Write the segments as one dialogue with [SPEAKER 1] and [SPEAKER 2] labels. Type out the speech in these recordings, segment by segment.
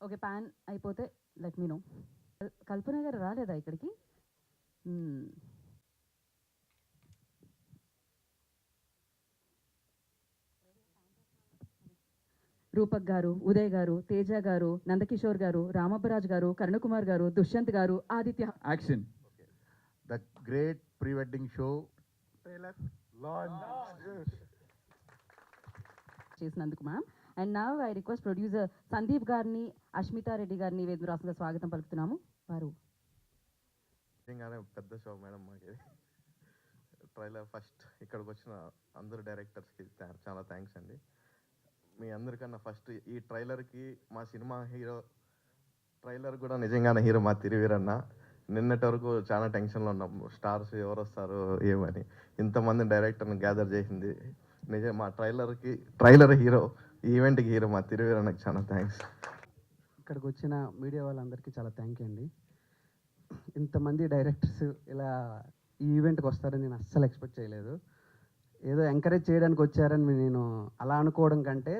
[SPEAKER 1] Okay, pan అయిపోతే let me no. కల్పన గారు రాలేదా ఇక్కడికి? రూపక్ గారు, ఉదయ్ గారు, తేజ గారు, నందకిషోర్ గారు, రామబ్బరాజ్ గారు, కరుణకుమార్ గారు, దుష్యంత్ గారు, Aditya.
[SPEAKER 2] Action. The great pre wedding show trailer launch
[SPEAKER 1] చేసినందుకు ma'am. And now I request producer Sandeep గారిని, అష్మితా రెడ్డి గారిని వేదిక రాసుగా స్వాగతం పలుకుతున్నాము. వారు
[SPEAKER 3] నిజంగానే పెద్ద షో మేడం మాకు. ట్రైలర్ ఫస్ట్ ఇక్కడికి వచ్చిన అందరు డైరెక్టర్స్కి చాలా థ్యాంక్స్ అండి. మీ అందరికన్నా ఫస్ట్ ఈ ట్రైలర్కి మా సినిమా హీరో ట్రైలర్ కూడా నిజంగానే హీరో మా తిరువీరన్న. నిన్నటి వరకు చాలా టెన్షన్లో ఉన్నాం, స్టార్స్ ఎవరు వస్తారు ఏమని. ఇంతమంది డైరెక్టర్ని గ్యాదర్ చేసింది నిజం. మా ట్రైలర్ హీరో, ఈ ఈవెంట్కి హీరో మా తిరువీరన్నకి చాలా థ్యాంక్స్.
[SPEAKER 4] ఇక్కడికి వచ్చిన మీడియా వాళ్ళందరికీ చాలా థ్యాంక్ యూ అండి. ఇంతమంది డైరెక్టర్స్ ఇలా ఈ ఈవెంట్కి వస్తారని నేను అస్సలు ఎక్స్పెక్ట్ చేయలేదు. ఏదో ఎంకరేజ్ చేయడానికి వచ్చారని నేను అలా అనుకోవడం కంటే,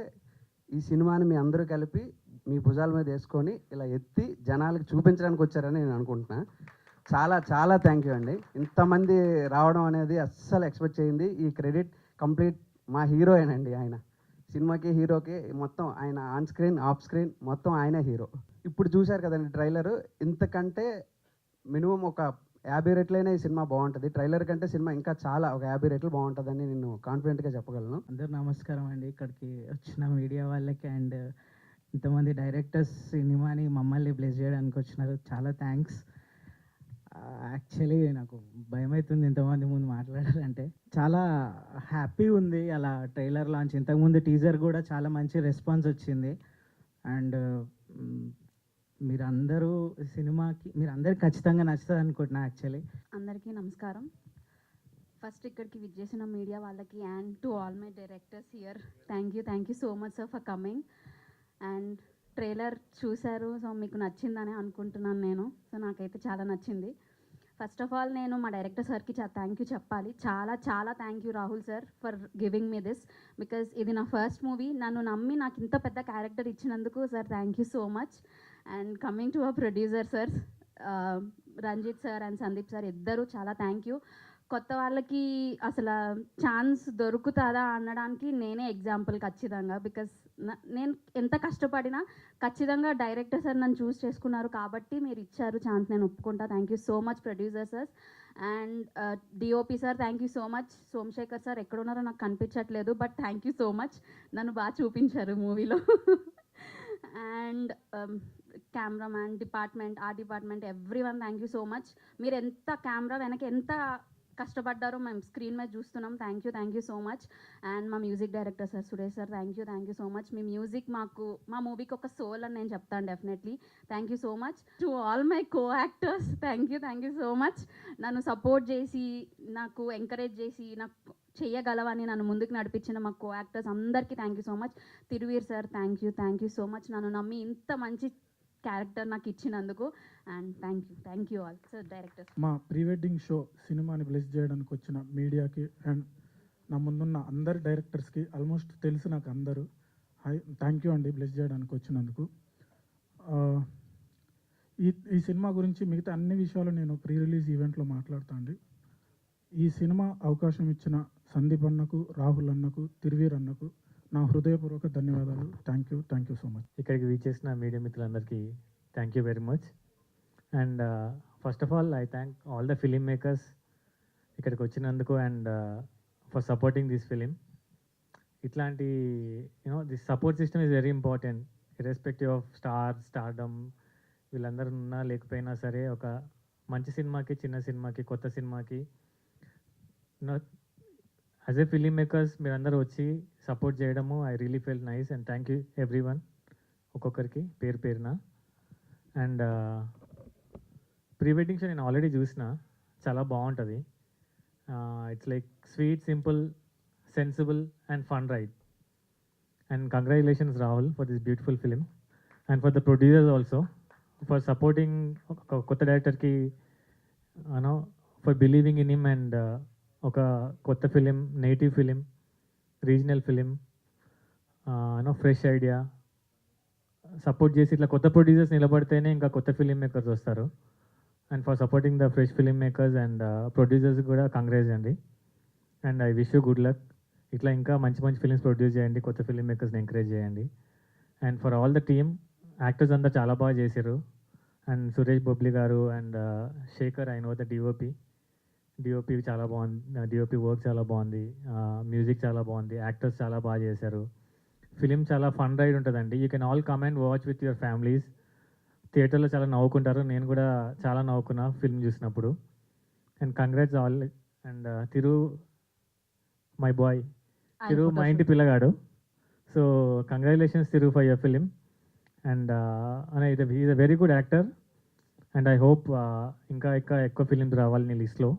[SPEAKER 4] ఈ సినిమాని మీ అందరూ కలిపి మీ భుజాల మీద వేసుకొని ఇలా ఎత్తి జనాలకు చూపించడానికి వచ్చారని నేను అనుకుంటున్నా. చాలా చాలా థ్యాంక్ యూ అండి. ఇంతమంది రావడం అనేది అస్సలు ఎక్స్పెక్ట్ చేయింది. ఈ క్రెడిట్ కంప్లీట్ మా హీరోయేనండి. ఆయన సినిమాకి హీరోకి మొత్తం ఆయన ఆన్ స్క్రీన్ ఆఫ్ స్క్రీన్ మొత్తం ఆయనే హీరో. ఇప్పుడు చూశారు కదండి ట్రైలరు, ఇంతకంటే మినిమం ఒక 50 రెట్లైనా ఈ సినిమా బాగుంటుంది. ట్రైలర్ కంటే సినిమా ఇంకా చాలా ఒక 50 రెట్లు బాగుంటుందని నేను కాన్ఫిడెంట్గా చెప్పగలను.
[SPEAKER 5] అందరు నమస్కారం అండి. ఇక్కడికి వచ్చిన మీడియా వాళ్ళకి అండ్ ఇంతమంది డైరెక్టర్స్ సినిమాని మమ్మల్ని బ్లెస్ చేయడానికి వచ్చినారు. చాలా థ్యాంక్స్. యాక్చువల్లీ నాకు భయం అవుతుంది ఇంతమంది ముందు మాట్లాడాలంటే. చాలా హ్యాపీ ఉంది అలా ట్రైలర్ లాంచ్. ఇంతకుముందు టీజర్ కూడా చాలా మంచి రెస్పాన్స్ వచ్చింది. అండ్ మీరందరికి ఖచ్చితంగా నచ్చుతుంది అనుకుంటున్నా. యాక్చువల్లీ
[SPEAKER 6] అందరికీ నమస్కారం. ఫస్ట్ ఇక్కడికి విచ్చేసిన మీడియా వాళ్ళకి and to all my directors here, thank you so much sir for coming. And trailer చూశారు, సో మీకు నచ్చిందని అనుకుంటున్నాను నేను. సో నాకైతే చాలా నచ్చింది. ఫస్ట్ ఆఫ్ ఆల్ నేను మా డైరెక్టర్ సార్కి థ్యాంక్ యూ చెప్పాలి. చాలా చాలా thank you Rahul sir for giving me this, because ఇది నా ఫస్ట్ మూవీ. నన్ను నమ్మి నాకు ఇంత పెద్ద క్యారెక్టర్ ఇచ్చినందుకు sir thank you so much. And coming to our producer sir Ranjith sir and Sandeep sir, ఇద్దరు చాలా థ్యాంక్ యూ. కొత్త వాళ్ళకి అసలు ఛాన్స్ దొరుకుతుందా అనడానికి నేనే ఎగ్జాంపుల్ ఖచ్చితంగా. బికాస్ నేను ఎంత కష్టపడినా ఖచ్చితంగా డైరెక్టర్ సార్ నన్ను చూస్ చేసుకున్నారు కాబట్టి మీరు ఇచ్చారు ఛాన్స్, నేను ఒప్పుకుంటా. Thank you so much producer sir. And DOP sir thank you so much. Somashekhar sir ఎక్కడున్నారో నాకు కనిపించట్లేదు, but thank you so much, నన్ను బాగా చూపించారు మూవీలో. And cameraman department, art department, everyone thank you so much. మీరు ఎంత కెమెరా వెనక ఎంత కష్టపడ్డారో మేము స్క్రీన్ మీద చూస్తున్నాం. Thank you so much. And మా music director sir Suresh sir thank you so much. మీ మ్యూజిక్ మా మూవీకి ఒక సోల్ అని నేను చెప్తాను definitely. Thank you so much. To all my co actors thank you so much. నన్ను సపోర్ట్ చేసి, నాకు ఎంకరేజ్ చేసి, నాకు చెయ్యగలవని నన్ను ముందుకు నడిపించిన మా కో యాక్టర్స్ అందరికీ thank you so much. Thiruveer sir thank you so much. నన్ను నమ్మి ఇంత మంచి క్యారెక్టర్ నాకు ఇచ్చినందుకు. And thank you all sir directors.
[SPEAKER 7] మా ప్రీ వెడ్డింగ్ షో సినిమాని బ్లెస్ చేయడానికి వచ్చిన మీడియాకి అండ్ నా ముందున్న అందరి డైరెక్టర్స్కి, ఆల్మోస్ట్ తెలుసు నాకు అందరూ, థ్యాంక్ యూ అండి బ్లెస్ చేయడానికి వచ్చినందుకు. ఈ సినిమా గురించి మిగతా అన్ని విషయాలు నేను ప్రీ రిలీజ్ ఈవెంట్లో మాట్లాడుతా అండి. ఈ సినిమా అవకాశం ఇచ్చిన సందీప్ అన్నకు, రాహుల్ అన్నకు, తిరువీర్ అన్నకు నా హృదయపూర్వక ధన్యవాదాలు. Thank you so much.
[SPEAKER 8] ఇక్కడికి వీచేసిన మీడియా మిత్రులందరికీ thank you very much. And first of all I thank all the filmmakers ఇక్కడికి వచ్చినందుకు and for supporting this film. ఇట్లాంటి this support system is very important irrespective of stardom వీళ్ళందరూ ఉన్నా లేకపోయినా సరే. ఒక మంచి సినిమాకి, చిన్న సినిమాకి, కొత్త సినిమాకి యాజ్ ఏ ఫిలిం మేకర్స్ మీరందరూ వచ్చి సపోర్ట్ చేయడము I really feel nice. And thank you everyone, ఒక్కొక్కరికి పేరున. అండ్ ప్రీ వెడ్డింగ్ షో నేను ఆల్రెడీ చూసిన, చాలా బాగుంటుంది. It's like sweet, simple, sensible and fun ride. And congratulations Rahul for this beautiful film and for the producers also for supporting కొత్త డైరెక్టర్కి, for believing in him. And ఒక కొత్త film, native film, regional film, fresh idea, support చేసి ఇట్లా కొత్త producers నిలబడితేనే ఇంకా కొత్త ఫిలిం మేకర్స్ వస్తారు. And for supporting the fresh film makers and producers కూడా కంగ్రాట్స్ అండి. And I wish you good luck. ఇట్లా ఇంకా మంచి మంచి ఫిలిమ్స్ ప్రొడ్యూస్ చేయండి, కొత్త ఫిలిం మేకర్స్ని ఎంకరేజ్ చేయండి. And for all the team, actors అంతా చాలా బాగా చేశారు. అండ్ సురేష్ బొబ్లీ గారు and Shekhar, I know the DOP చాలా బాగుంది, డిఓపి వర్క్ చాలా బాగుంది, మ్యూజిక్ చాలా బాగుంది, యాక్టర్స్ చాలా బాగా చేశారు. ఫిలిం చాలా ఫన్ రైడ్ ఉంటుందండి. You can all come and watch with your families. థియేటర్లో చాలా నవ్వుకుంటారు. నేను కూడా చాలా నవ్వుకున్నా ఫిల్మ్ చూసినప్పుడు. And congrats all. And Thiru my boy, Thiru మా ఇంటి పిల్లగాడు. So congratulations Thiru for your film. And is a very good actor. And I hope ఇంకా ఎక్కువ ఫిలిమ్స్ రావాలి నీ లిస్ట్లో.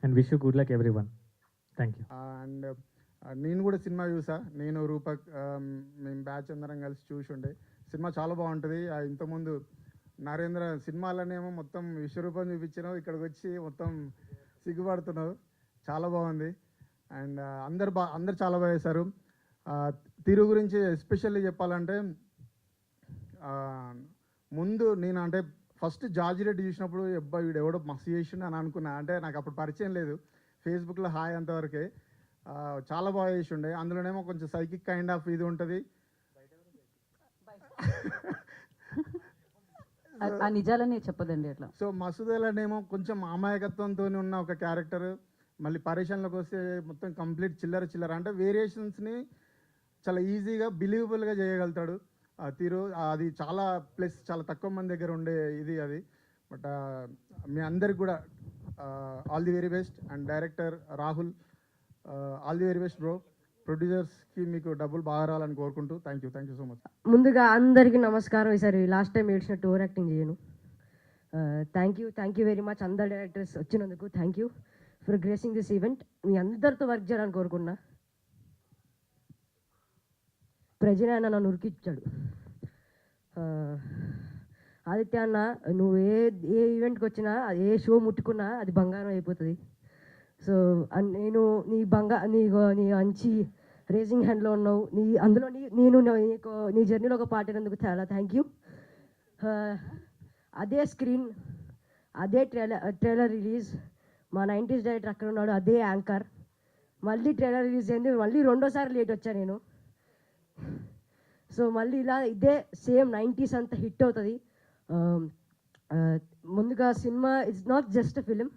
[SPEAKER 8] And wish you good luck everyone. Thank you.
[SPEAKER 9] And నేను కూడా సినిమా చూసా. నేను రూపక్ మేము బ్యాచ్ అందరం కలిసి చూసుండే. సినిమా చాలా బాగుంటుంది. ఇంతకుముందు నరేంద్ర సినిమాలనేమో మొత్తం విశ్వరూపం చూపించినావు, ఇక్కడికి వచ్చి మొత్తం సిగ్గుపడుతున్నావు. చాలా బాగుంది. అండ్ అందరు చాలా బాగా చేశారు. తిరు గురించి ఎస్పెషల్లీ చెప్పాలంటే, ముందు నేను అంటే ఫస్ట్ జార్జి రెడ్డి చూసినప్పుడు అబ్బాయి వీడు ఎవడో మస్తు చేసిండు అని అనుకున్నా. అంటే నాకు అప్పుడు పరిచయం లేదు, ఫేస్బుక్లో హాయ్ అంతవరకే. చాలా బాగా చేసి ఉండే. అందులోనేమో కొంచెం సైకిక్ కైండ్ ఆఫ్ ఇది ఉంటుంది.
[SPEAKER 1] ఆ నిజాలనే చెప్పదండి అట్లా.
[SPEAKER 9] సో మసూదలనేమో కొంచెం అమాయకత్వంతో ఉన్న ఒక క్యారెక్టర్. మళ్ళీ పరేషన్లోకి వస్తే మొత్తం కంప్లీట్ చిల్లర అంటే వేరియేషన్స్ని చాలా ఈజీగా బిలీవబుల్గా చేయగలుగుతాడు తిరు. అది చాలా ప్లస్ చాలా తక్కువ మంది దగ్గర ఉండే ఇది అది. బట్ మీ అందరికి కూడా all the very best. And director Rahul, all the very best bro. ప్రొడ్యూసర్స్కి మీకు డబ్బులు బాగా రావాలని కోరుకుంటూ థ్యాంక్ యూ సో మచ్.
[SPEAKER 10] ముందుగా అందరికీ నమస్కారం. ఈసారి లాస్ట్ టైం ఏడ్చినట్టు ఓవర్ యాక్టింగ్ చేయను. థ్యాంక్ యూ వెరీ మచ్ అందరు డైరెక్టర్స్ వచ్చినందుకు. Thank you for gracing this event. మీ అందరితో వర్క్ చేయాలని కోరుకున్నా. ప్రజనే అన్న నన్ను ఉరికిచ్చాడు. ఆదిత్య అన్న, నువ్వు ఏ ఈవెంట్కి వచ్చినా, ఏ షో ముట్టుకున్నా అది బంగారం అయిపోతుంది. సో నేను నీ మంచి రేసింగ్ హ్యాండ్లో ఉన్నావు. అందులో నేను నీ జర్నీలో ఒక పార్ట్ అయినందుకు చాలా థ్యాంక్ యూ. అదే స్క్రీన్, అదే ట్రైలర్ రిలీజ్, మా 90s డైరెక్టర్ అక్కడ ఉన్నాడు, అదే యాంకర్. మళ్ళీ ట్రైలర్ రిలీజ్ అయింది, మళ్ళీ రెండోసారి లేట్ వచ్చా నేను. సో మళ్ళీ ఇలా ఇదే సేమ్ 90s అంతా హిట్ అవుతుంది. ముందుగా సినిమా it's not just a film,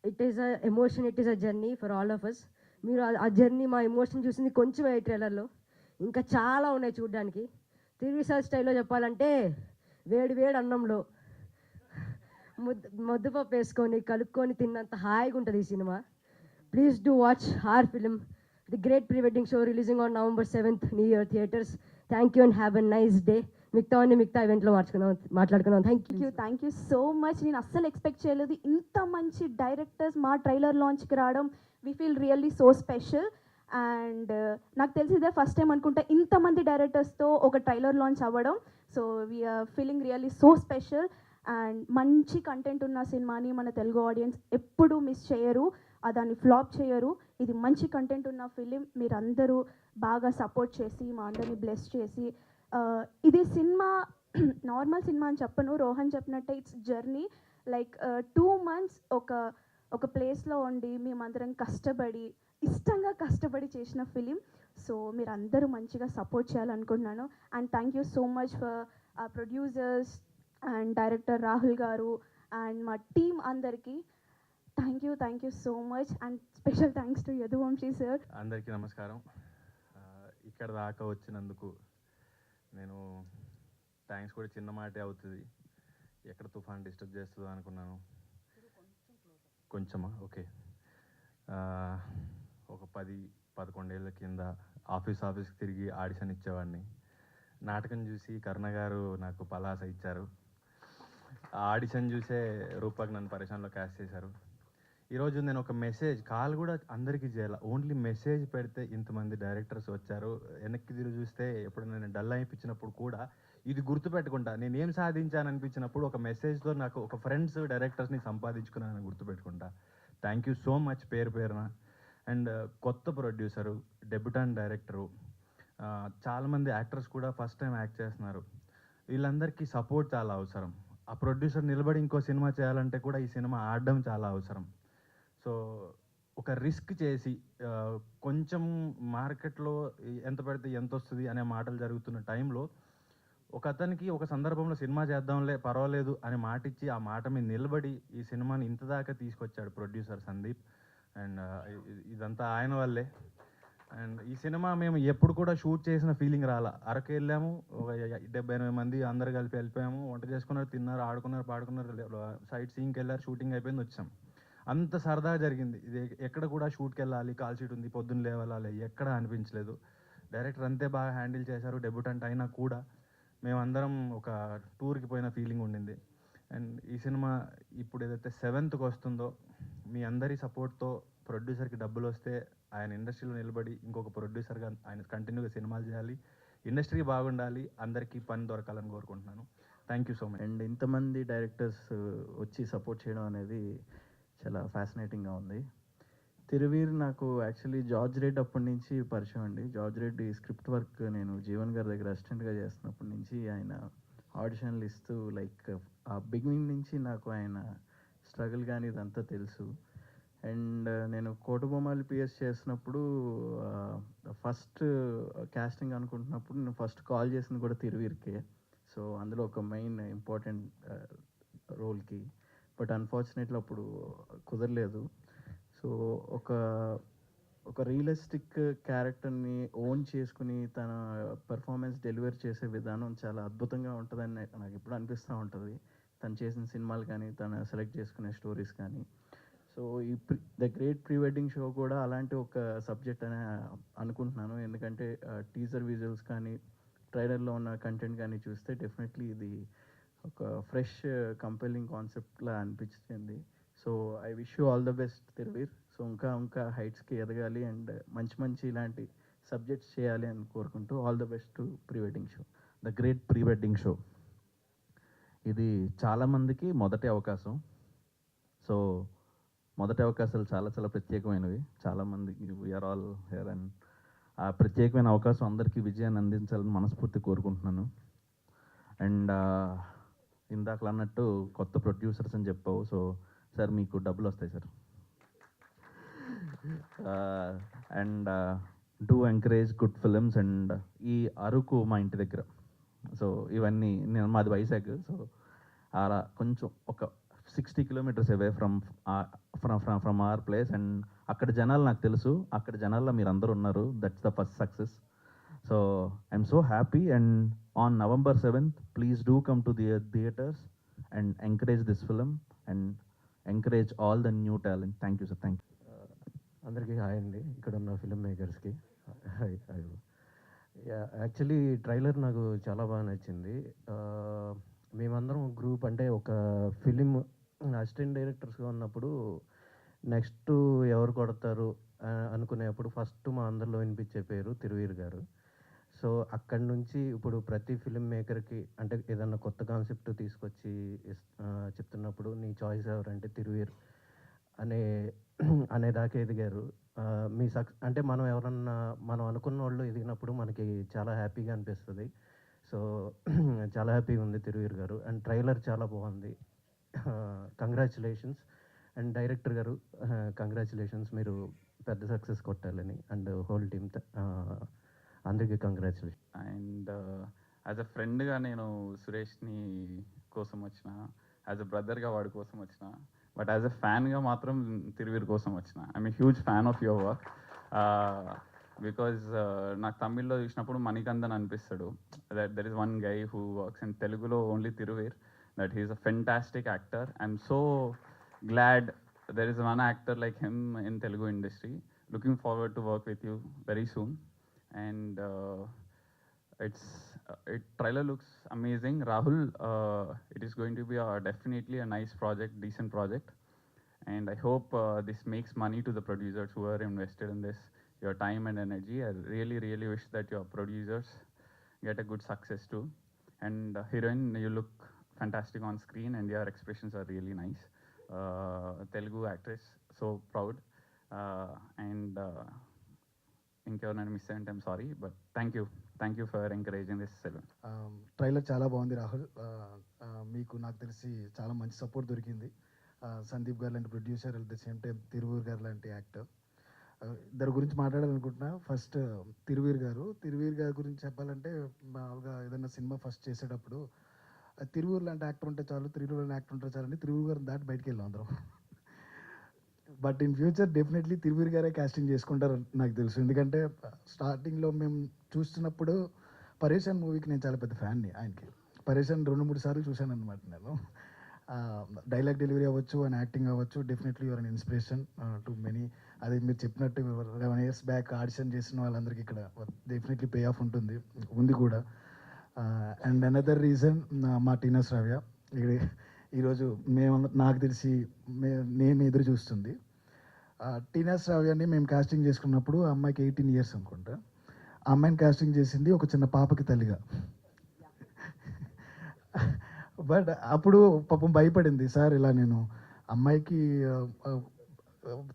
[SPEAKER 10] it is a emotion, it is a journey for all of us. మీరు ఆ జర్నీ, మా ఎమోషన్ చూసింది కొంచెం ఈ ట్రైలర్లో, ఇంకా చాలా ఉన్నాయి చూడడానికి. తిరువిసార్ స్టైల్లో చెప్పాలంటే వేడి అన్నంలో ముద్దపప్పు వేసుకొని కలుపుకొని తిన్నంత హాయిగా ఉంటుంది ఈ సినిమా. Please do watch her film, the great pre wedding show releasing on November 7th new year theatres. Thank you and have a nice day. మిగతా ఈవెంట్లో మాట్లాడుకున్నాం.
[SPEAKER 6] Thank you so much. నేను అస్సలు ఎక్స్పెక్ట్ చేయలేదు ఇంత మంచి డైరెక్టర్స్ మా ట్రైలర్ లాంచ్కి రావడం. We feel really so special. And నాకు తెలిసి ఇదే ఫస్ట్ టైం అనుకుంటా ఇంతమంది డైరెక్టర్స్తో ఒక ట్రైలర్ లాంచ్ అవ్వడం. So we're feeling really so special. And మంచి కంటెంట్ ఉన్న సినిమాని మన తెలుగు ఆడియన్స్ ఎప్పుడూ మిస్ చేయరు, దాన్ని ఫ్లాప్ చేయరు. ఇది మంచి కంటెంట్ ఉన్న ఫిలిం. మీరందరూ బాగా సపోర్ట్ చేసి మా అందరినీ బ్లెస్ చేసి, ఇది సినిమా నార్మల్ సినిమా అని చెప్పను, రోహన్ చెప్పినట్టే ఇట్స్ జర్నీ. లైక్ 2 months ఒక ప్లేస్లో ఉండి మేమందరం ఇష్టంగా కష్టపడి చేసిన ఫిలిం. సో మీరు అందరూ మంచిగా సపోర్ట్ చేయాలనుకుంటున్నాను. And thank you so much for producers and director Rahul గారు అండ్ మా టీమ్ అందరికీ thank you so much. And special thanks to Yaduvanshi sir.
[SPEAKER 3] అందరికీ నమస్కారం. ఇక్కడ దాకా వచ్చినందుకు నేను థ్యాంక్స్ కూడా చిన్న మాటే అవుతుంది. ఎక్కడ తుఫాన్ డిస్టర్బ్ చేస్తుందో అనుకున్నాను. కొంచెమా? ఓకే. ఒక 10-11 ఏళ్ళ కింద ఆఫీస్కి తిరిగి ఆడిషన్ ఇచ్చేవాడిని. నాటకం చూసి కరుణ గారు నాకు పలాస ఇచ్చారు. ఆ ఆడిషన్ చూసే రూపక్ నన్ను పరేషాన్లో క్యాస్ట్ చేశారు. ఈరోజు నేను ఒక కాల్ కూడా అందరికీ చేయాలి, ఓన్లీ మెసేజ్ పెడితే ఇంతమంది డైరెక్టర్స్ వచ్చారు. వెనక్కి తిరిగి చూస్తే ఎప్పుడు నేను డల్ అనిపించినప్పుడు కూడా ఇది గుర్తుపెట్టుకుంటా. నేను ఏం సాధించాను అనిపించినప్పుడు ఒక మెసేజ్తో నాకు ఒక ఫ్రెండ్స్ డైరెక్టర్స్ని సంపాదించుకున్నాను గుర్తుపెట్టుకుంటా. థ్యాంక్ యూ సో మచ్ పేరున. అండ్ కొత్త ప్రొడ్యూసరు, డెబ్యూటాంట్ డైరెక్టరు
[SPEAKER 11] చాలామంది యాక్టర్స్ కూడా ఫస్ట్ టైం యాక్ట్ చేస్తున్నారు. వీళ్ళందరికీ సపోర్ట్ చాలా అవసరం. ఆ ప్రొడ్యూసర్ నిలబడి ఇంకో సినిమా చేయాలంటే కూడా ఈ సినిమా ఆడడం చాలా అవసరం. సో ఒక రిస్క్ చేసి కొంచెం మార్కెట్లో ఎంత పెడితే ఎంత వస్తుంది అనే మాటలు జరుగుతున్న టైంలో ఒక అతనికి ఒక సందర్భంలో సినిమా చేద్దాంలే పర్వాలేదు అని మాట ఇచ్చి ఆ మాట మీద నిలబడి ఈ సినిమాని ఇంత దాకా తీసుకొచ్చాడు ప్రొడ్యూసర్ సందీప్. అండ్ ఇదంతా ఆయన వల్లే. అండ్ ఈ సినిమా మేము ఎప్పుడు కూడా షూట్ చేసిన ఫీలింగ్ రాలా. అరకు వెళ్ళాము, ఒక 70-80 మంది అందరు కలిపి వెళ్ళిపోయాము, వంట చేసుకున్నారు, తిన్నారు, ఆడుకున్నారు, పాడుకున్నారు, సైట్ సీయింగ్కి వెళ్ళారు, షూటింగ్ అయిపోయింది, వచ్చాం. అంత సరదాగా జరిగింది. ఇది ఎక్కడ కూడా షూట్కి వెళ్ళాలి, కాల్ షీట్ ఉంది, పొద్దున్న లేవాలి, ఎక్కడ అనిపించలేదు. డైరెక్టర్ అంతే బాగా హ్యాండిల్ చేశారు. డెబ్యూటెంట్ అయినా కూడా మేమందరం ఒక టూర్కి పోయిన ఫీలింగ్ ఉండింది. అండ్ ఈ సినిమా ఇప్పుడు ఏదైతే 7th వస్తుందో మీ అందరి సపోర్ట్తో ప్రొడ్యూసర్కి డబ్బులు వస్తే ఆయన ఇండస్ట్రీలో నిలబడి ఇంకొక ప్రొడ్యూసర్గా ఆయన కంటిన్యూగా సినిమాలు చేయాలి, ఇండస్ట్రీ బాగుండాలి, అందరికీ పని దొరకాలని కోరుకుంటున్నాను. Thank you so much.
[SPEAKER 12] And ఇంతమంది డైరెక్టర్స్ వచ్చి సపోర్ట్ చేయడం అనేది చాలా ఫ్యాసినేటింగ్గా ఉంది. తిరువీర్ నాకు యాక్చువల్లీ జార్జ్ రెడ్డి అప్పటి నుంచి పరిచయం అండి. జార్జ్ రెడ్డి స్క్రిప్ట్ వర్క్ నేను జీవన్ గారి దగ్గర అసిస్టెంట్గా చేస్తున్నప్పటి నుంచి ఆయన ఆడిషన్లు ఇస్తూ లైక్ ఆ బిగినింగ్ నుంచి నాకు ఆయన స్ట్రగుల్ కానీ ఇదంతా తెలుసు. అండ్ నేను కోటబొమ్మాలి పిఎస్ చేసినప్పుడు ఫస్ట్ కాస్టింగ్ అనుకుంటున్నప్పుడు నేను ఫస్ట్ కాల్ చేసింది కూడా తిరువీర్కే. సో అందులో ఒక మెయిన్ ఇంపార్టెంట్ రోల్కి. బట్ అన్ఫార్చునేట్లీ అప్పుడు కుదరలేదు. సో ఒక రియలిస్టిక్ క్యారెక్టర్ని ఓన్ చేసుకుని తన పెర్ఫార్మెన్స్ డెలివర్ చేసే విధానం చాలా అద్భుతంగా ఉంటుందని నాకు ఎప్పుడు అనిపిస్తూ ఉంటుంది. తను చేసిన సినిమాలు కానీ తను సెలెక్ట్ చేసుకునే స్టోరీస్ కానీ. సో ఈ the great pre wedding show కూడా అలాంటి ఒక సబ్జెక్ట్ అని అనుకుంటున్నాను. ఎందుకంటే టీజర్ విజువల్స్ కానీ ట్రైలర్లో ఉన్న కంటెంట్ కానీ చూస్తే డెఫినెట్లీ ఇది ఒక ఫ్రెష్ కంపెలింగ్ కాన్సెప్ట్లా అనిపించింది. So I wish you all the best Thiruveer. So ఇంకా హైట్స్కి ఎదగాలి అండ్ మంచి ఇలాంటి సబ్జెక్ట్స్ చేయాలి అని కోరుకుంటూ all the best to pre wedding show.
[SPEAKER 13] The great pre wedding show ఇది చాలామందికి మొదటి అవకాశం. సో మొదటి అవకాశాలు చాలా ప్రత్యేకమైనవి. చాలామందికి వీఆర్ ఆల్ హియర్ అండ్ ఆ ప్రత్యేకమైన అవకాశం అందరికీ విజయాన్ని అందించాలని మనస్ఫూర్తి కోరుకుంటున్నాను. అండ్ ఇందాకలు అన్నట్టు కొత్త ప్రొడ్యూసర్స్ అని చెప్పావు. సో సార్ మీకు డబ్బులు వస్తాయి sir. And do encourage good films. And ఈ అరకు మా ఇంటి దగ్గర. సో ఇవన్నీ మాది వైజాగ్. సో అలా కొంచెం ఒక 60 kilometers away from our place. And అక్కడ జనాలు నాకు తెలుసు, అక్కడ జనాల్లో మీరు అందరూ ఉన్నారు. That's the first success. So I'm so happy. And on November 7th please do come to the theatres and encourage this film and encourage all the new talent. Thank you sir. Thank you.
[SPEAKER 14] అందరికీ hi అండి, ఇక్కడ ఉన్న film మేకర్స్కి hi. Actually trailer నాకు చాలా బాగా నచ్చింది. మేమందరం group అంటే ఒక ఫిలిం అసిస్టెంట్ డైరెక్టర్స్గా ఉన్నప్పుడు నెక్స్ట్ ఎవరు కొడతారు అనుకునేప్పుడు ఫస్ట్ మా అందరిలో వినిపించే పేరు తిరువీర్ గారు. సో అక్కడి నుంచి ఇప్పుడు ప్రతి ఫిలిం మేకర్కి అంటే ఏదన్నా కొత్త కాన్సెప్ట్ తీసుకొచ్చి చెప్తున్నప్పుడు నీ చాయిస్ ఎవరంటే తిరువీర్ అనేదాకా ఎదిగారు. మీ అంటే మనం ఎవరన్నా మనం అనుకున్న వాళ్ళు ఎదిగినప్పుడు మనకి చాలా హ్యాపీగా అనిపిస్తుంది. సో చాలా హ్యాపీగా ఉంది తిరువీర్ గారు. అండ్ ట్రైలర్ చాలా బాగుంది. కంగ్రాచులేషన్స్. అండ్ డైరెక్టర్ గారు కంగ్రాచులేషన్స్, మీరు పెద్ద సక్సెస్ కొట్టాలని. అండ్ హోల్ టీమ్ అందరికీ కంగ్రాచులేషన్.
[SPEAKER 15] అండ్ యాజ్ అ ఫ్రెండ్గా నేను సురేష్ని కోసం వచ్చిన, యాజ్ అ బ్రదర్గా వాడి కోసం వచ్చిన, బట్ యాజ్ అ ఫ్యాన్గా మాత్రం తిరువీర్ కోసం వచ్చిన. I'm a huge fan of your work. Because నాకు తమిళ్లో చూసినప్పుడు మణికందన్ అనిపిస్తాడు. That there is one guy who works in తెలుగులో only Thiruveer, that he is a fantastic actor. I'm so glad there is one actor like him in Telugu industry. Looking forward to work with you very soon. And trailer looks amazing. Rahul, it is going to be definitely a nice project, decent project, and I hope this makes money to the producers who are invested in this, your time and energy. I really wish that your producers get a good success too. And heroine, you look fantastic on screen and your expressions are really nice. Telugu actress, so proud. And ఇంకెవరైనా miss అయ్యంటే I'm sorry, but thank you for encouraging this film.
[SPEAKER 16] Trailer చాలా బాగుంది రాహుల్. మీకు నాకు తెలిసి చాలా మంచి support దొరికింది. సందీప్ గారు లాంటి producer, at the same time Thiruvur garu లాంటి యాక్టర్. ఇద్దరు గురించి మాట్లాడాలనుకుంటున్నా. ఫస్ట్ తిరువీర్ గారి గురించి చెప్పాలంటే, మామూలుగా ఏదైనా సినిమా ఫస్ట్ చేసేటప్పుడు తిరువూర్ లాంటి యాక్టర్ ఉంటే చాలు, తిరువూర్ లాంటి యాక్టర్ ఉంటే చాలని తిరువూర్ గారిని దాటి బయటికి వెళ్ళాం అందరం. But in future definitely Thiruveer గారే కాస్టింగ్ చేసుకుంటారు నాకు తెలుసు. ఎందుకంటే స్టార్టింగ్లో మేము చూస్తున్నప్పుడు పరేషాన్ మూవీకి నేను చాలా పెద్ద ఫ్యాన్ని ఆయనకి. పరేషాన్ 2-3 సార్లు చూశాను అనమాట నేను. డైలాగ్ డెలివరీ అవ్వచ్చు, అండ్ యాక్టింగ్ అవ్వచ్చు, definitely your an inspiration to many. అది మీరు చెప్పినట్టు 11 years బ్యాక్ ఆడిషన్ చేసిన వాళ్ళందరికీ ఇక్కడ డెఫినెట్లీ పే ఆఫ్ ఉంది కూడా. అండ్ అనదర్ రీజన్ మా టీనా శ్రావ్య ఈరోజు నాకు తెలిసి నేను ఎదురు చూస్తుంది. టీనా శ్రావ్యాన్ని మేము కాస్టింగ్ చేసుకున్నప్పుడు ఆ అమ్మాయికి 18 years అనుకుంటా. ఆ అమ్మాయిని కాస్టింగ్ చేసింది ఒక చిన్న పాపకి తల్లిగా. బట్ అప్పుడు పాపం భయపడింది, సార్ ఇలా నేను అమ్మాయికి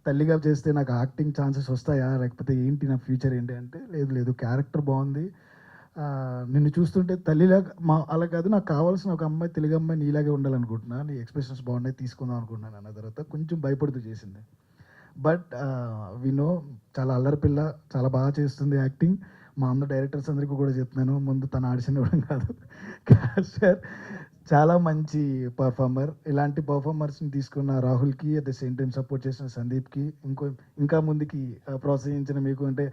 [SPEAKER 16] తల్లిగా చేస్తే నాకు యాక్టింగ్ ఛాన్సెస్ వస్తాయా, లేకపోతే ఏంటి నా ఫ్యూచర్ ఏంటి అంటే, లేదు క్యారెక్టర్ బాగుంది, నిన్ను చూస్తుంటే తల్లిలా అలా కాదు, నాకు కావాల్సిన ఒక అమ్మాయి, తెలుగు అమ్మాయి నీలాగే ఉండాలనుకుంటున్నా, నీ ఎక్స్ప్రెషన్స్ బాగున్నాయి, తీసుకుందాం అనుకుంటున్నాను అన్న తర్వాత కొంచెం భయపడుతూ చేసింది. బట్ వినో చాలా అల్లరి పిల్ల, చాలా బాగా చేస్తుంది యాక్టింగ్. మా అందరు డైరెక్టర్స్ అందరికీ కూడా చెప్తున్నాను, ముందు తన ఆడిషన్ ఇవ్వడం కాదు, సార్ చాలా మంచి పర్ఫార్మర్. ఇలాంటి పర్ఫార్మర్స్ని తీసుకున్న రాహుల్కి, at the same time support చేసిన సందీప్కి, ఇంకా ముందుకి ప్రోత్సహించిన మీకు, అంటే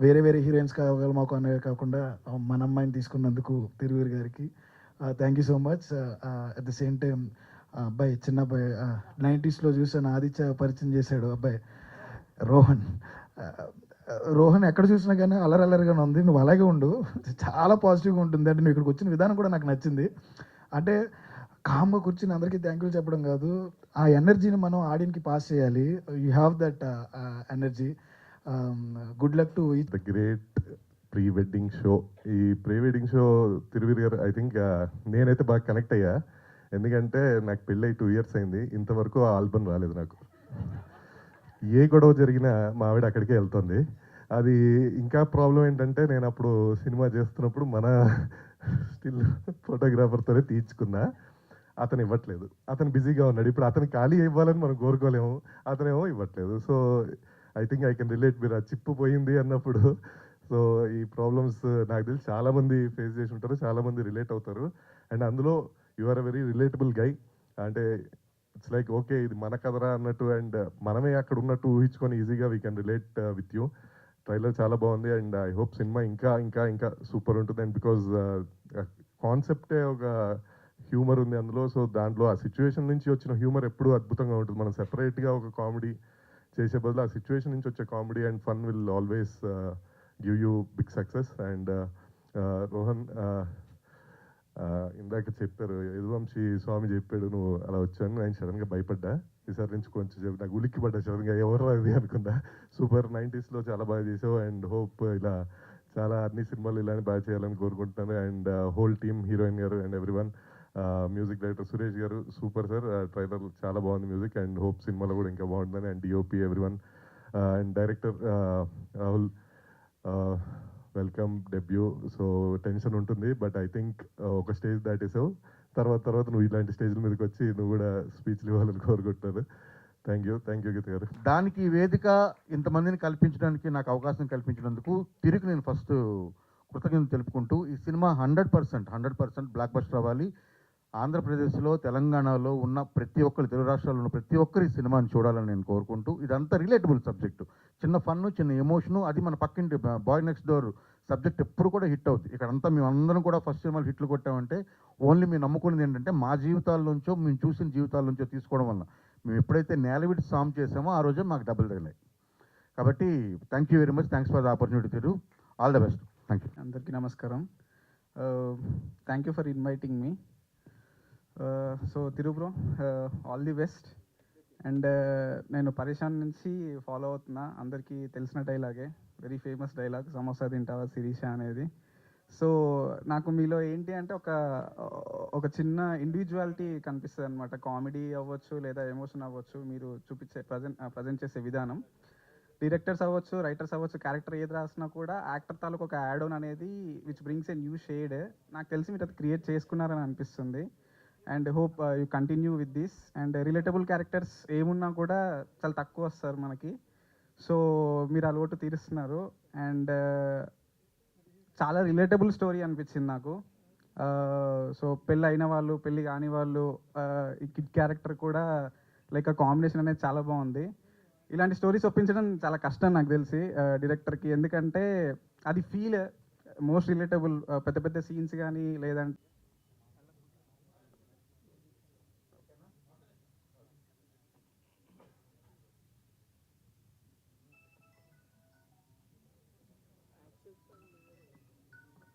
[SPEAKER 16] వేరే హీరోయిన్స్ కావాలి మాకు అనే కాకుండా మన అమ్మాయిని తీసుకున్నందుకు తిరువీర్ గారికి thank you so much. At the same time చిన్న అబ్బాయి 90s చూసాను, ఆదిత్య పరిచయం చేశాడు అబ్బాయి రోహన్ ఎక్కడ చూసినా కానీ అల్లరిగానే ఉంది, నువ్వు అలాగే ఉండు, చాలా పాజిటివ్గా ఉంటుంది. అంటే నువ్వు ఇక్కడికి వచ్చిన విధానం కూడా నాకు నచ్చింది. అంటే కామ్గా కూర్చుని అందరికీ థ్యాంక్ యూ చెప్పడం కాదు, ఆ ఎనర్జీని మనం ఆడియన్కి పాస్ చేయాలి. You have that energy. Good luck to
[SPEAKER 17] the great pre wedding show. ఈ ప్రీ వెడ్డింగ్ షో తిరువీర్ గారు ఐ థింక్ నేనైతే బాగా కనెక్ట్ అయ్యా. ఎందుకంటే నాకు పెళ్ళి 2 years అయింది, ఇంతవరకు ఆ ఆల్బమ్ రాలేదు నాకు. ఏ గొడవ జరిగినా మా ఆవిడ అక్కడికే వెళ్తుంది. అది ఇంకా ప్రాబ్లం ఏంటంటే, నేను అప్పుడు సినిమా చేస్తున్నప్పుడు మన స్టిల్ ఫోటోగ్రాఫర్తోనే తీర్చుకున్నా, అతను ఇవ్వట్లేదు, అతను బిజీగా ఉన్నాడు. ఇప్పుడు అతను ఖాళీ ఇవ్వాలని మనం కోరుకోలేము, అతనేమో ఇవ్వట్లేదు. So I think I can relate. మీరు ఆ చిప్పు పోయింది అన్నప్పుడు, సో ఈ ప్రాబ్లమ్స్ నాకు తెలిసి చాలామంది ఫేస్ చేసి ఉంటారు, చాలామంది రిలేట్ అవుతారు. అండ్ అందులో you are a very relatable guy. అంటే ఇట్స్ లైక్ ఓకే ఇది మన కదరా అన్నట్టు, అండ్ మనమే అక్కడ ఉన్నట్టు ఊహించుకొని ఈజీగా we can relate with you. Trailer చాలా బాగుంది, అండ్ ఐ హోప్ సినిమా ఇంకా సూపర్ ఉంటుంది. అండ్ బికాజ్ కాన్సెప్టే ఒక హ్యూమర్ ఉంది అందులో. సో దాంట్లో ఆ సిచ్యువేషన్ నుంచి వచ్చిన హ్యూమర్ ఎప్పుడూ అద్భుతంగా ఉంటుంది. మనం సెపరేట్గా ఒక కామెడీ చేసే బదులు ఆ సిచ్యువేషన్ నుంచి వచ్చే comedy and fun will always give you big success. And Rohan ఇందాక చెప్పారు, యదువంశీ స్వామి చెప్పాడు నువ్వు అలా వచ్చాను, నేను సడన్గా భయపడ్డా. ఈసారి నుంచి కొంచెం చెప్పి నాకు ఉలిక్కి పడ్డా సడన్గా, ఎవరు అది అనుకున్నా. సూపర్ 90s చాలా బాగా చేసావు, అండ్ హోప్ ఇలా చాలా అన్ని సినిమాలు ఇలానే బాగా చేయాలని కోరుకుంటున్నాను. అండ్ హోల్ టీమ్, హీరోయిన్ గారు and everyone, music director Suresh గారు సూపర్ సార్, ట్రైలర్ చాలా బాగుంది మ్యూజిక్, అండ్ హోప్ సినిమాలో కూడా ఇంకా బాగుంటుందని. And DOP everyone, and director Rahul welcome debut. So tension ఉంటుంది, బట్ ఐ థింక్ ఒక స్టేజ్ దాటేసావు, తర్వాత నువ్వు ఇలాంటి స్టేజ్ల మీదకి వచ్చి నువ్వు కూడా స్పీచ్లు ఇవ్వాలని కోరుకుంటున్నాను. థ్యాంక్ యూ గీత గారు.
[SPEAKER 2] దానికి వేదిక ఇంతమందిని కల్పించడానికి, నాకు అవకాశం కల్పించినందుకు తిరిగి నేను ఫస్ట్ కృతజ్ఞతలు తెలుపుకుంటూ, ఈ సినిమా 100% బ్లాక్ బస్టర్ అవ్వాలి. ఆంధ్రప్రదేశ్లో, తెలంగాణలో ఉన్న ప్రతి ఒక్కరు, తెలుగు రాష్ట్రాల్లో ఉన్న ప్రతి ఒక్కరు ఈ సినిమాని చూడాలని నేను కోరుకుంటూ, ఇదంతా రిలేటబుల్ సబ్జెక్టు, చిన్న ఫన్ను, చిన్న ఎమోషను, అది మన పక్కింటి బాయ్ నెక్స్ట్ డోర్ సబ్జెక్ట్ ఎప్పుడు కూడా హిట్ అవుతుంది. ఇక్కడంతా మేము అందరం కూడా ఫస్ట్ సినిమాలు హిట్లు కొట్టామంటే ఓన్లీ మేము నమ్ముకునేది ఏంటంటే మా జీవితాల్లోంచో, మేము చూసిన జీవితాల్లోంచో తీసుకోవడం వల్ల. మేము ఎప్పుడైతే నేలవిడి సామ్ చేసామో ఆ రోజే మాకు డబ్బులు తగిలాయి. కాబట్టి thank you very much, thanks for the opportunity Thiru, all the best, thank you.
[SPEAKER 18] అందరికీ నమస్కారం. Thank you for inviting me. So Thiru bro, all the best. And నేను పరేషాన్ నుంచి ఫాలో అవుతున్నా, అందరికీ తెలిసిన డైలాగే, వెరీ ఫేమస్ డైలాగ్, సమోసా తింటావా శిరీష అనేది. సో నాకు మీలో ఏంటి అంటే ఒక చిన్న ఇండివిజువాలిటీ కనిపిస్తుంది అనమాట. కామెడీ అవ్వచ్చు లేదా ఎమోషన్ అవ్వచ్చు, మీరు చూపించే ప్రజెంట్ చేసే విధానం. డైరెక్టర్స్ అవ్వచ్చు, రైటర్స్ అవ్వచ్చు, క్యారెక్టర్ ఏది రాసినా కూడా యాక్టర్ తాలూకు ఒక యాడ్ ఆన్ అనేది which brings a new shade. నాకు తెలిసి మీరు అది క్రియేట్ చేసుకున్నారని అనిపిస్తుంది. And hope you continue with this. And relatable characters ఏమున్నా కూడా చాలా తక్కువ వస్తారు మనకి. సో మీరు ఆ లోటు తీరుస్తున్నారు. అండ్ చాలా రిలేటబుల్ స్టోరీ అనిపించింది నాకు. సో పెళ్ళి అయిన వాళ్ళు, పెళ్ళి కాని వాళ్ళు, ఈ కిడ్ క్యారెక్టర్ కూడా లైక్ ఆ కాంబినేషన్ అనేది చాలా బాగుంది. ఇలాంటి స్టోరీస్ ఒప్పించడం చాలా కష్టం నాకు తెలిసి డైరెక్టర్కి. ఎందుకంటే అది ఫీల్ మోస్ట్ రిలేటబుల్. పెద్ద పెద్ద సీన్స్ కానీ లేదంటే